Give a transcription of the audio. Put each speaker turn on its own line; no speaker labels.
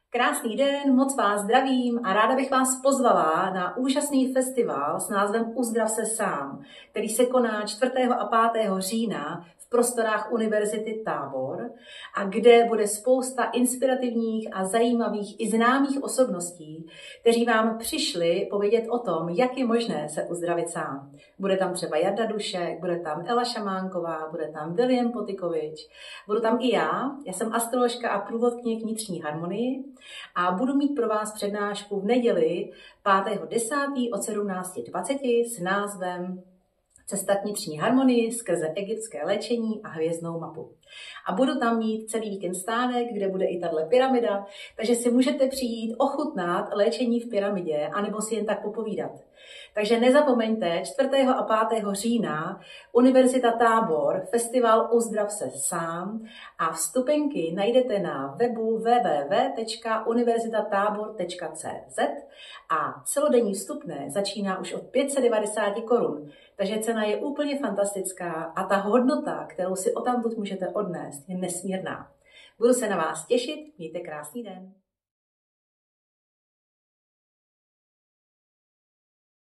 Krásný den, moc vás zdravím a ráda bych vás pozvala na úžasný festival s názvem Uzdrav se sám, který se koná 4. a 5. října v prostorách Univerzity Tábor a kde bude spousta inspirativních a zajímavých i známých osobností, kteří vám přišli povědět o tom, jak je možné se uzdravit sám. Bude tam třeba Jarda Dušek, bude tam Ela Šamánková, bude tam William Potykovič, budu tam i já jsem astroložka a průvodkyně k vnitřní harmonii a budu mít pro vás přednášku v neděli 5.10. od 17:20 s názvem Cesta k vnitřní harmonii skrze egyptské léčení a hvězdnou mapu. A budu tam mít celý víkend stánek, kde bude i tahle pyramida, takže si můžete přijít ochutnat léčení v pyramidě, anebo si jen tak popovídat. Takže nezapomeňte, 4. a 5. října Univerzita Tábor, festival Uzdrav se sám a vstupenky najdete na webu www.univerzitatabor.cz a celodenní vstupné začíná už od 590 korun, takže cena je úplně fantastická a ta hodnota, kterou si odtamtud můžete odnést, je nesmírná. Budu se na vás těšit, mějte krásný den.